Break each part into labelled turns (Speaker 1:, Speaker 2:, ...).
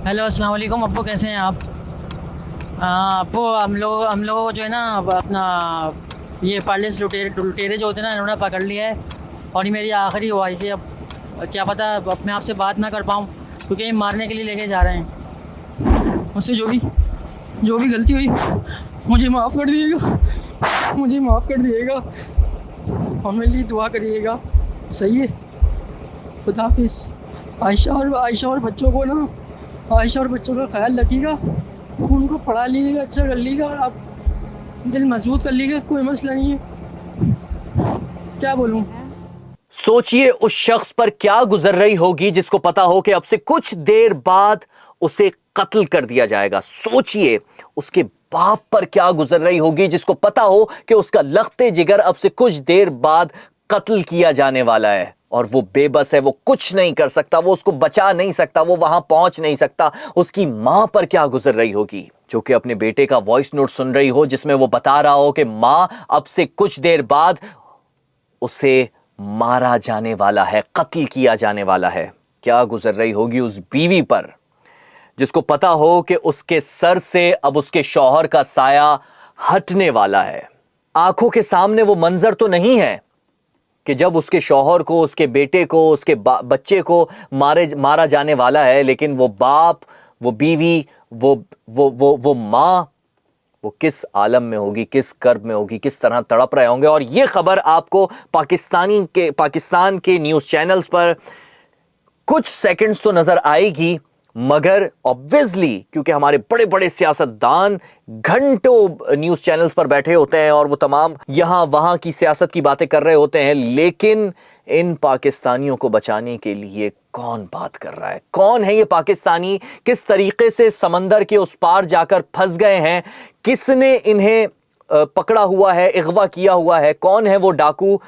Speaker 1: Hello अस्सलाम वालेकुम अप्पू, कैसे हैं आप? अप्पू, हम लोग जो है ना अपना ये पार्लेस लुटेरे जो होते हैं ना, इन्होंने पकड़ लिया है। और ये मेरी आखिरी हुआ इसे अब क्या पता अब मैं आपसे बात ना कर पाऊँ, क्योंकि ये मारने के लिए लेके जा रहे हैं। मुझसे जो भी गलती हुई मुझे माफ़ कर दिएगा, मुझे माफ़ कर दिएगा और मेरे लिए दुआ करिएगा। सही है, खुदा हाफिज़। आयशा और बच्चों को ना, आयशा और बच्चों का ख्याल रखिएगा, उनको पढ़ा लीजिएगा, अच्छा कर लीजिएगा और आप दिल मजबूत कर लीजिएगा। कोई मसला नहीं है, क्या बोलूँ।
Speaker 2: सोचिए उस शख्स पर क्या गुजर रही होगी जिसको पता हो कि अब से कुछ देर बाद उसे कत्ल कर दिया जाएगा। सोचिए उसके बाप पर क्या गुजर रही होगी जिसको पता हो कि उसका लख्ते जिगर अब से कुछ देर बाद कत्ल किया जाने वाला है और वो बेबस है, वो कुछ नहीं कर सकता, वो उसको बचा नहीं सकता, वो वहां पहुंच नहीं सकता। उसकी मां पर क्या गुजर रही होगी जो कि अपने बेटे का वॉइस नोट सुन रही हो जिसमें वो बता रहा हो कि मां अब से कुछ देर बाद उसे मारा जाने वाला है, कत्ल किया जाने वाला है। क्या गुजर रही होगी उस बीवी पर जिसको पता हो कि उसके सर से अब उसके शौहर का साया हटने वाला है। आंखों के सामने वो मंजर तो नहीं है कि जब उसके शौहर को, उसके बेटे को, उसके बच्चे को मारा जाने वाला है, लेकिन वो बाप, वो बीवी, वो मां, वो किस आलम में होगी, किस कर्ब में होगी, किस तरह तड़प रहे होंगे। और ये खबर आपको पाकिस्तान के न्यूज़ चैनल्स पर कुछ सेकंड्स तो नजर आएगी, मगर ऑब्वियसली क्योंकि हमारे बड़े बड़े सियासतदान घंटों न्यूज़ चैनल्स पर बैठे होते हैं और वो तमाम यहां वहां की सियासत की बातें कर रहे होते हैं, लेकिन इन पाकिस्तानियों को बचाने के लिए कौन बात कर रहा है? कौन है ये पाकिस्तानी? किस तरीके से समंदर के उस पार जाकर फंस गए हैं? किसने इन्हें पकड़ा हुआ है, अगवा किया हुआ है? कौन है वो डाकू?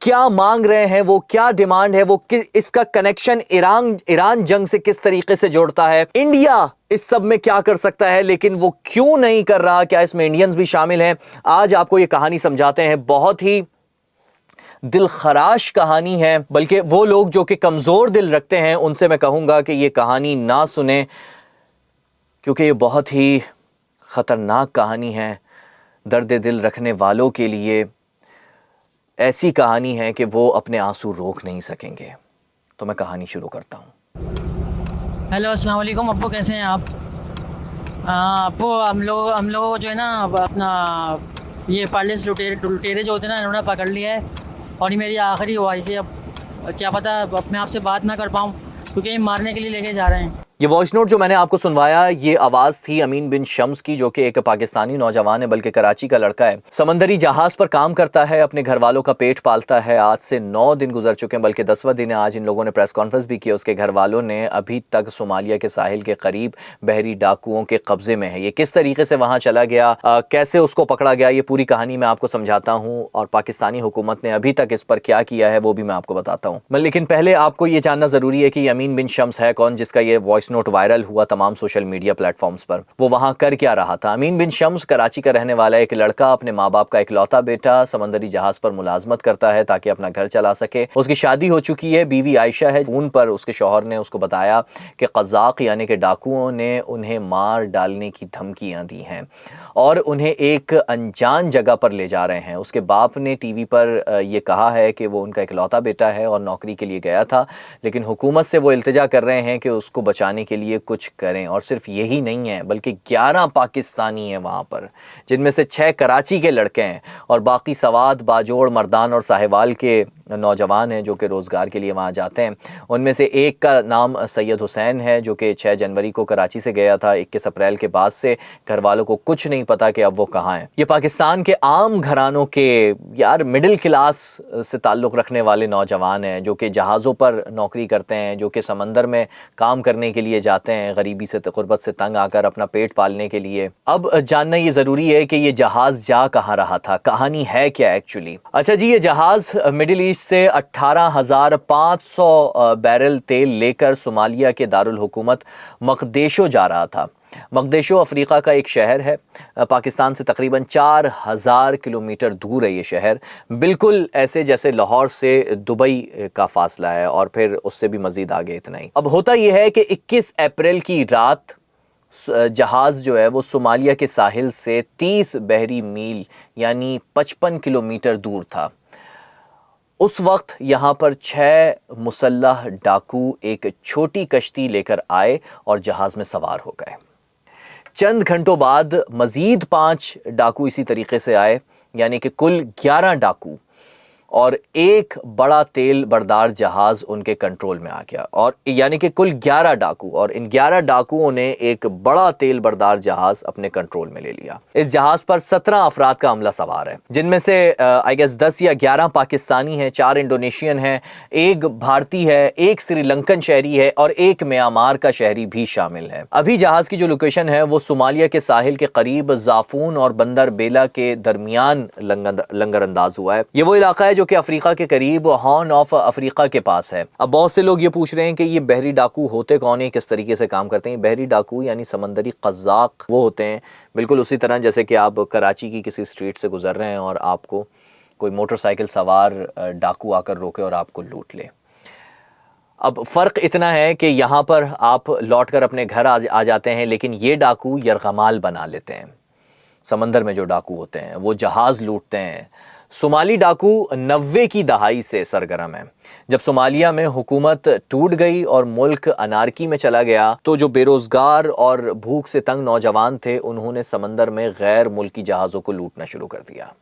Speaker 2: क्या मांग रहे हैं वो? क्या डिमांड है वो? इसका कनेक्शन ईरान जंग से किस तरीके से जोड़ता है? इंडिया इस सब में क्या कर सकता है, लेकिन वो क्यों नहीं कर रहा? क्या इसमें इंडियंस भी शामिल हैं? आज आपको ये कहानी समझाते हैं। बहुत ही दिलखराश कहानी है, बल्कि वो लोग जो कि कमजोर दिल रखते हैं उनसे मैं कहूंगा कि ये कहानी ना सुने, क्योंकि ये बहुत ही खतरनाक कहानी है। दर्द दिल रखने वालों के लिए ऐसी कहानी है कि वो अपने आंसू रोक नहीं सकेंगे। तो मैं कहानी शुरू करता हूं।
Speaker 1: हेलो अस्सलाम वालेकुम अप्पू, कैसे हैं आप? अप्पू, हम लोग जो है ना अपना ये पार्लेस लुटेरे जो होते हैं ना, इन्होंने पकड़ लिया है। और ये मेरी आखिरी हुआ इसे अब क्या पता अब मैं आपसे बात ना कर पाऊँ, क्योंकि ये मारने के लिए लेके जा रहे हैं।
Speaker 2: ये वॉइस नोट जो मैंने आपको सुनवाया, ये आवाज़ थी अमीन बिन शम्स की, जो कि एक पाकिस्तानी नौजवान है, बल्कि कराची का लड़का है। समंदरी जहाज़ पर काम करता है, अपने घर वालों का पेट पालता है। आज से 9 दिन गुजर चुके हैं, बल्कि 10वां दिन है। आज इन लोगों ने प्रेस कॉन्फ्रेंस भी की। उसके घर वालों ने अभी तक सोमालिया के साहिल के करीब बहरी डाकुओं के कब्जे में है। ये किस तरीके से वहाँ चला गया, कैसे उसको पकड़ा गया, ये पूरी कहानी मैं आपको समझाता हूँ। और पाकिस्तानी हुकूमत ने अभी तक इस पर क्या किया है वो भी मैं आपको बताता हूँ। लेकिन पहले आपको ये जानना ज़रूरी है कि अमीन बिन शम्स है कौन, जिसका ये वॉइस नोट वायरल हुआ तमाम सोशल मीडिया प्लेटफॉर्म्स पर। वो वहां कर क्या रहा था? अमीन बिन शम्स कराची का रहने वाला एक लड़का, अपने माँ बाप का इकलौता बेटा, समंदरी जहाज पर मुलाजमत करता है ताकि अपना घर चला सके। उसकी शादी हो चुकी है, बीवी आयशा है। फोन पर उसके शौहर ने उसको बताया कि कज़ाक यानी कि डाकुओं ने उन्हें मार डालने की धमकियां दी हैं और उन्हें एक अनजान जगह पर ले जा रहे हैं। उसके बाप ने टीवी पर यह कहा है कि वो उनका इकलौता बेटा है और नौकरी के लिए गया था, लेकिन हुकूमत से वो इल्तिजा कर रहे हैं कि उसको बचाने के लिए कुछ करें। और सिर्फ यही नहीं है, बल्कि 11 पाकिस्तानी हैं वहाँ पर, जिनमें से 6 कराची के लड़के हैं और बाकी सवात, बाजोड़, मर्दान और साहिवाल के नौजवान हैं जो कि रोज़गार के लिए वहाँ जाते हैं। उनमें से एक का नाम सैयद हुसैन है, जो कि 6 जनवरी को कराची से गया था। 21 अप्रैल के बाद से घर वालों को कुछ नहीं पता कि अब वो कहाँ हैं। ये पाकिस्तान के आम घरानों के, यार मिडिल क्लास से ताल्लुक़ रखने वाले नौजवान हैं, जो कि जहाज़ों पर नौकरी करते हैं, जो कि समंदर में काम करने के लिए जाते हैं, गरीबी से, गुर्बत से तंग आकर अपना पेट पालने के लिए। अब जानना ये ज़रूरी है कि ये जहाज़ जा कहाँ रहा था, कहानी है क्या एक्चुअली। अच्छा जी, ये जहाज़ मिडिल ईस्ट से 18,500 बैरल तेल लेकर सोमालिया के दारुल हुकूमत मकदेशो जा रहा था। मकदेशो अफ्रीका का एक शहर है, पाकिस्तान से तकरीबन 4000 किलोमीटर दूर है ये शहर, बिल्कुल ऐसे जैसे लाहौर से दुबई का फासला है और फिर उससे भी मज़ीद आगे इतना ही। अब होता यह है कि 21 अप्रैल की रात जहाज़ जो है वो सोमालिया के साहिल से 30 बहरी मील यानी 55 किलोमीटर दूर था। उस वक्त यहाँ पर 6 मुसल्लह डाकू एक छोटी कश्ती लेकर आए और जहाज़ में सवार हो गए। चंद घंटों बाद मज़ीद 5 डाकू इसी तरीके से आए, यानी कि कुल 11 डाकू, और एक बड़ा तेल बरदार जहाज़ उनके कंट्रोल में आ गया, और यानी कि कुल 11 डाकू, और इन 11 डाकुओं ने एक बड़ा तेल बरदार जहाज़ अपने कंट्रोल में ले लिया। इस जहाज़ पर 17 अफराद का अमला सवार है, जिनमें से आई गेस 10 या 11 पाकिस्तानी हैं, 4 इंडोनेशियन हैं, एक भारतीय है, एक श्रीलंकन शहरी है और एक म्यांमार का शहरी भी शामिल है। अभी जहाज़ की जो लोकेशन है वो सोमालिया के साहिल के करीब जाफून और बंदर बेला के दरमियान लंगर अंदाज हुआ है। ये वो इलाका है जो कि अफ्रीका के करीब हॉर्न ऑफ अफ्रीका के पास है। अब बहुत से लोग ये पूछ रहे हैं कि ये बहरी डाकू होते कौन है, किस तरीके से काम करते हैं। बहरी डाकू यानी समंदरी कज़ाक वो होते हैं, बिल्कुल उसी तरह जैसे कि आप कराची की किसी स्ट्रीट से गुजर रहे हैं और आपको कोई मोटरसाइकिल सवार डाकू आकर रोके और आपको लूट ले। अब फ़र्क इतना है कि यहाँ पर आप लौट कर अपने घर आ जाते हैं, लेकिन ये डाकू यरगमाल बना लेते हैं। समंदर में जो डाकू होते हैं वो जहाज़ लूटते हैं। सोमाली डाकू 90 की दहाई से सरगर्म है। जब सोमालिया में हुकूमत टूट गई और मुल्क अनारकी में चला गया तो जो बेरोज़गार और भूख से तंग नौजवान थे उन्होंने समंदर में गैर मुल्की जहाज़ों को लूटना शुरू कर दिया।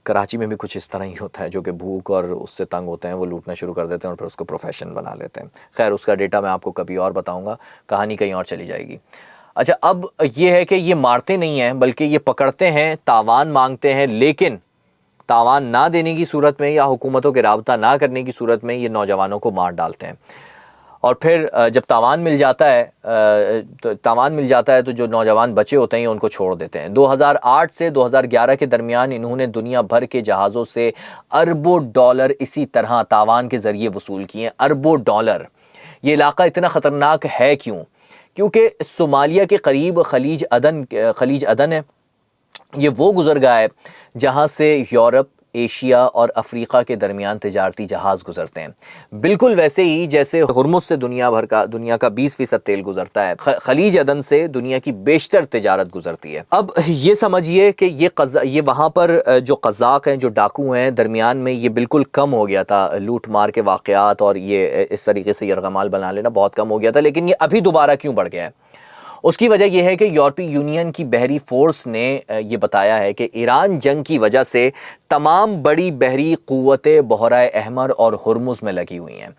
Speaker 2: कराची में भी कुछ इस तरह ही होता है, जो कि भूख और उससे तंग होते हैं वो लूटना शुरू कर देते हैं और फिर उसको प्रोफेशन बना लेते हैं। खैर उसका डेटा मैं आपको कभी और बताऊँगा, कहानी कहीं और चली जाएगी। अच्छा, अब ये है कि ये मारते नहीं हैं बल्कि ये पकड़ते हैं, तावान मांगते हैं, लेकिन तावान ना देने की सूरत में या हुकूमतों के राबता ना करने की सूरत में ये नौजवानों को मार डालते हैं। और फिर जब तावान मिल जाता है तो जो नौजवान बचे होते हैं उनको छोड़ देते हैं। 2008 से 2011 के दरमियान इन्होंने दुनिया भर के जहाज़ों से अरबों डॉलर इसी तरह तावान के ज़रिए वसूल किए, अरबों डॉलर। ये इलाका इतना ख़तरनाक है क्यों? क्योंकि सोमालिया के करीब खलीज अदन है, ये वो गुज़रगाह है जहाँ से यूरोप, एशिया और अफ्रीका के दरमियान तिजारती जहाज़ गुजरते हैं। बिल्कुल वैसे ही जैसे हुर्मुज़ से दुनिया का 20% तेल गुजरता है, खलीज अदन से दुनिया की बेशतर तिजारत गुजरती है। अब ये समझिए कि ये वहाँ पर जो कज़ाक हैं, जो डाकू हैं, दरमियान में ये बिल्कुल कम हो गया था। लूट मार के वाक़यात और ये इस तरीके से यरगमाल बना लेना बहुत कम हो गया था, लेकिन ये अभी दोबारा क्यों बढ़ गया है? उसकी वजह यह है कि यूरोपीय यूनियन की बहरी फोर्स ने ये बताया है कि ईरान जंग की वजह से तमाम बड़ी बहरी क़ुव्वतें बहराए अहमर और हुर्मुज़ में लगी हुई हैं।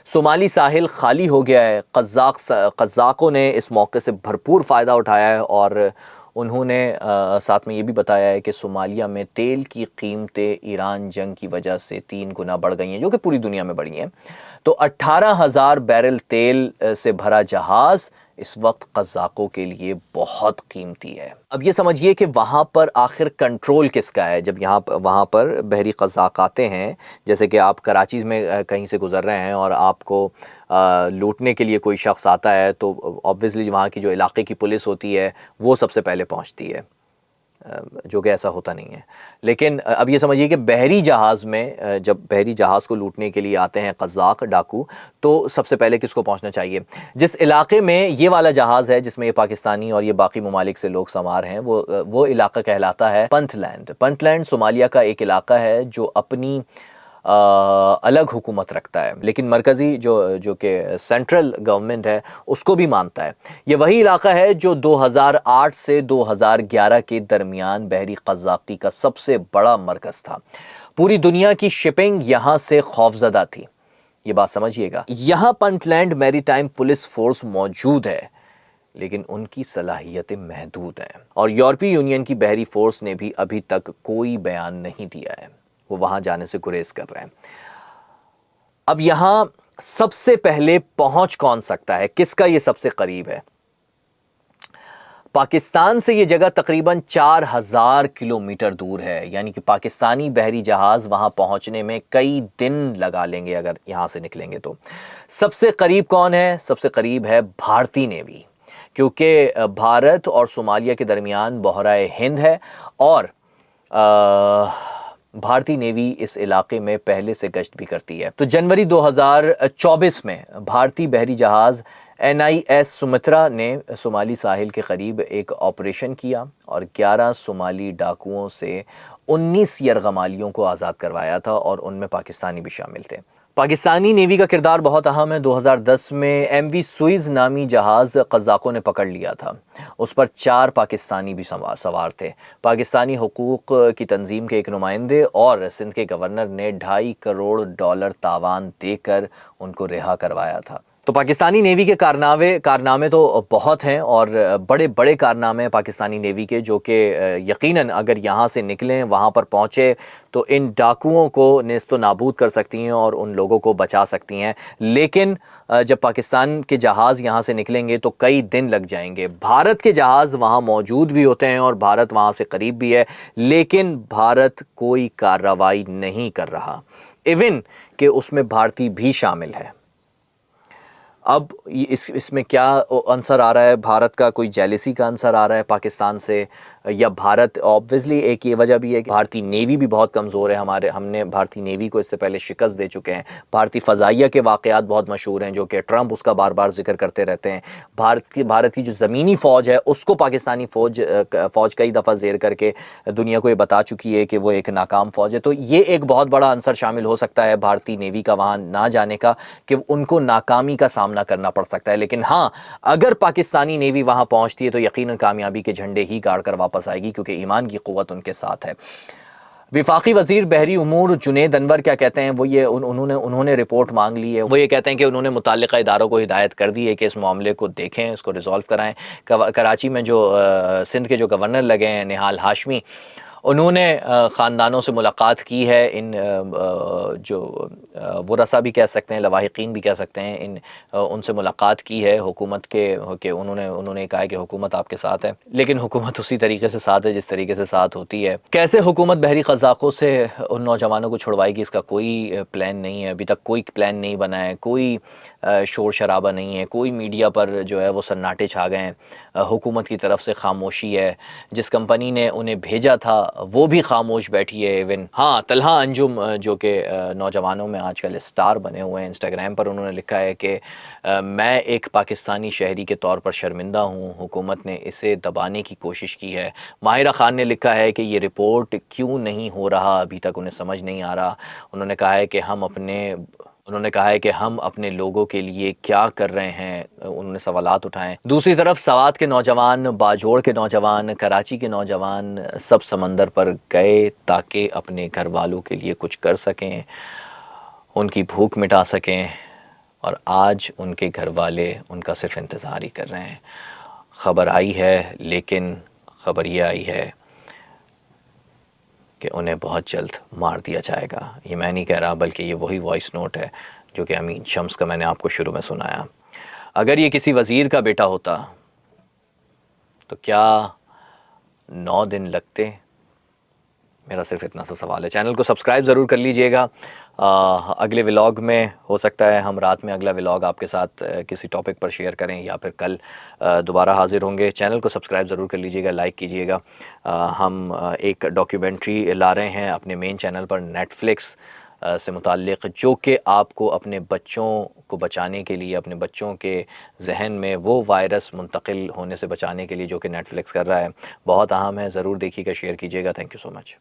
Speaker 2: सोमाली साहिल खाली हो गया है। कज़ाकों ने इस मौके से भरपूर फ़ायदा उठाया है और उन्होंने साथ में ये भी बताया है कि सोमालिया में तेल की कीमतें ईरान जंग की वजह से 3 गुना बढ़ गई हैं, जो कि पूरी दुनिया में बढ़ी हैं। तो 18,000 बैरल तेल से भरा जहाज़ इस वक्त कज़ाकों के लिए बहुत कीमती है। अब ये समझिए कि वहाँ पर आखिर कंट्रोल किसका है। जब वहाँ पर बहरी कज़ाक आते हैं, जैसे कि आप कराची में कहीं से गुज़र रहे हैं और आपको लूटने के लिए कोई शख्स आता है, तो ऑब्वियसली वहाँ की जो इलाके की पुलिस होती है वो सबसे पहले पहुँचती है, जो कि ऐसा होता नहीं है। लेकिन अब ये समझिए कि बहरी जहाज़ में जब बहरी जहाज़ को लूटने के लिए आते हैं कज़ाक डाकू, तो सबसे पहले किसको पहुंचना चाहिए? जिस इलाके में ये वाला जहाज़ है जिसमें ये पाकिस्तानी और ये बाकी ममालिक से लोग सवार हैं, वो इलाका कहलाता है पंटलैंड। पंटलैंड सोमालिया का एक इलाका है जो अपनी अलग हुकूमत रखता है, लेकिन मरकज़ी जो कि सेंट्रल गवर्नमेंट है उसको भी मानता है। ये वही इलाका है जो 2008 से 2011 के दरमियान बहरी क़ज़ाक़ी का सबसे बड़ा मरकज़ था। पूरी दुनिया की शिपिंग यहाँ से खौफज़दा थी। ये बात समझिएगा। यहाँ पंटलैंड मैरीटाइम पुलिस फोर्स मौजूद है, लेकिन उनकी सलाहियतें महदूद हैं और यूरोपीय यूनियन की बहरी फोर्स ने भी अभी तक कोई बयान नहीं दिया है। वो वहाँ जाने से गुरेज कर रहे हैं। अब यहाँ सबसे पहले पहुंच कौन सकता है? किसका ये सबसे करीब है? पाकिस्तान से ये जगह तकरीबन 4000 किलोमीटर दूर है, यानी कि पाकिस्तानी बहरी जहाज़ वहाँ पहुँचने में कई दिन लगा लेंगे अगर यहाँ से निकलेंगे तो। सबसे करीब कौन है? सबसे करीब है भारतीय नेवी, کیونکہ بھارت اور صومالیہ کے درمیان بحرۂ ہند ہے اور بھارتی نیوی اس علاقے میں پہلے سے گشت بھی کرتی ہے۔ تو جنوری 2024 میں بھارتی بحری جہاز NIS سمترا نے صومالی ساحل کے قریب ایک آپریشن کیا اور 11 صومالی ڈاکوؤں سے 19 یرغمالیوں کو آزاد کروایا تھا اور ان میں پاکستانی بھی شامل تھے۔ پاکستانی نیوی کا کردار بہت اہم ہے۔ 2010 میں MV سوئز نامی جہاز قزاقوں نے پکڑ لیا تھا۔ اس پر 4 پاکستانی بھی سوار تھے۔ پاکستانی حقوق کی تنظیم کے ایک نمائندے اور سندھ کے گورنر نے $2.5 کروڑ تاوان دے کر ان کو رہا کروایا تھا۔ تو پاکستانی نیوی کے کارنامے تو بہت ہیں اور بڑے بڑے کارنامے ہیں پاکستانی نیوی کے، جو کہ یقیناً اگر یہاں سے نکلیں، وہاں پر پہنچے تو ان ڈاکوؤں کو نیست و نابود کر سکتی ہیں اور ان لوگوں کو بچا سکتی ہیں۔ لیکن جب پاکستان کے جہاز یہاں سے نکلیں گے تو کئی دن لگ جائیں گے۔ بھارت کے جہاز وہاں موجود بھی ہوتے ہیں اور بھارت وہاں سے قریب بھی ہے، لیکن بھارت کوئی کارروائی نہیں کر رہا، ایون کہ اس میں بھارتی بھی شامل ہے۔ اب اس میں کیا عنصر آ رہا ہے؟ بھارت کا کوئی جیلیسی کا عنصر آ رہا ہے پاکستان سے، یا بھارت آبویسلی ایک یہ وجہ بھی ہے کہ بھارتی نیوی بھی بہت کمزور ہے ہم نے بھارتی نیوی کو اس سے پہلے شکست دے چکے ہیں۔ بھارتی فضائیہ کے واقعات بہت مشہور ہیں جو کہ ٹرمپ اس کا بار بار ذکر کرتے رہتے ہیں۔ بھارت کی جو زمینی فوج ہے اس کو پاکستانی فوج کئی دفعہ زیر کر کے دنیا کو یہ بتا چکی ہے کہ وہ ایک ناکام فوج ہے۔ تو یہ ایک بہت بڑا عنصر شامل ہو سکتا ہے بھارتی نیوی کا وہاں نہ جانے کا، کہ ان کو ناکامی کا سامنا کرنا پڑ سکتا ہے۔ لیکن ہاں، اگر پاکستانی نیوی وہاں پہنچتی ہے تو یقیناً کامیابی کے جھنڈے ہی گاڑ کر واپس آئے گی، کیونکہ ایمان کی قوت ان کے ساتھ ہے۔ وفاقی وزیر بحری امور جنید انور کیا کہتے ہیں؟ وہ یہ انہوں نے رپورٹ مانگ لی ہے۔ وہ یہ کہتے ہیں کہ انہوں نے متعلقہ اداروں کو ہدایت کر دی ہے کہ اس معاملے کو دیکھیں، اس کو ریزالو کرائیں۔ کراچی میں جو سندھ کے جو گورنر لگے ہیں نہال ہاشمی، انہوں نے خاندانوں سے ملاقات کی ہے، ان جو ورثاء بھی کہہ سکتے ہیں، لواحقین بھی کہہ سکتے ہیں، ان سے ملاقات کی ہے حکومت کے، کہ انہوں نے کہا ہے کہ حکومت آپ کے ساتھ ہے، لیکن حکومت اسی طریقے سے ساتھ ہے جس طریقے سے ساتھ ہوتی ہے۔ کیسے حکومت بحری قزاقوں سے ان نوجوانوں کو چھڑوائے گی، اس کا کوئی پلان نہیں ہے، ابھی تک کوئی پلان نہیں بنا ہے، کوئی شور شرابہ نہیں ہے، کوئی میڈیا پر جو ہے وہ سناٹے چھا گئے ہیں، حکومت کی طرف سے خاموشی ہے۔ جس کمپنی نے انہیں بھیجا تھا وہ بھی خاموش بیٹھی ہے۔ ایون ہاں، طلحہ انجم جو کہ نوجوانوں میں آج کل اسٹار بنے ہوئے ہیں، انسٹاگرام پر انہوں نے لکھا ہے کہ میں ایک پاکستانی شہری کے طور پر شرمندہ ہوں، حکومت نے اسے دبانے کی کوشش کی ہے۔ ماہرہ خان نے لکھا ہے کہ یہ رپورٹ کیوں نہیں ہو رہا، ابھی تک انہیں سمجھ نہیں آ رہا۔ انہوں نے کہا ہے کہ ہم اپنے لوگوں کے لیے کیا کر رہے ہیں، انہوں نے سوالات اٹھائے۔ دوسری طرف سوات کے نوجوان، باجوڑ کے نوجوان، کراچی کے نوجوان سب سمندر پر گئے تاکہ اپنے گھر والوں کے لیے کچھ کر سکیں، ان کی بھوک مٹا سکیں، اور آج ان کے گھر والے ان کا صرف انتظار ہی کر رہے ہیں۔ خبر آئی ہے، لیکن خبر یہ آئی ہے کہ انہیں بہت جلد مار دیا جائے گا۔ یہ میں نہیں کہہ رہا، بلکہ یہ وہی وائس نوٹ ہے جو کہ امین شمس کا میں نے آپ کو شروع میں سنایا۔ اگر یہ کسی وزیر کا بیٹا ہوتا تو کیا 9 دن لگتے؟ میرا صرف اتنا سا سوال ہے۔ چینل کو سبسکرائب ضرور کر لیجئے گا۔ اگلے ولاگ میں ہو سکتا ہے ہم رات میں اگلا ولاگ آپ کے ساتھ کسی ٹاپک پر شیئر کریں، یا پھر کل دوبارہ حاضر ہوں گے۔ چینل کو سبسکرائب ضرور کر لیجئے گا، لائک کیجئے گا۔ ہم ایک ڈاکیومنٹری لا رہے ہیں اپنے مین چینل پر نیٹ فلکس سے متعلق، جو کہ آپ کو اپنے بچوں کو بچانے کے لیے، اپنے بچوں کے ذہن میں وہ وائرس منتقل ہونے سے بچانے کے لیے جو کہ نیٹ فلکس کر رہا ہے، بہت اہم ہے۔ ضرور دیکھیے گا، شیئر کیجئے گا۔ Thank you so much.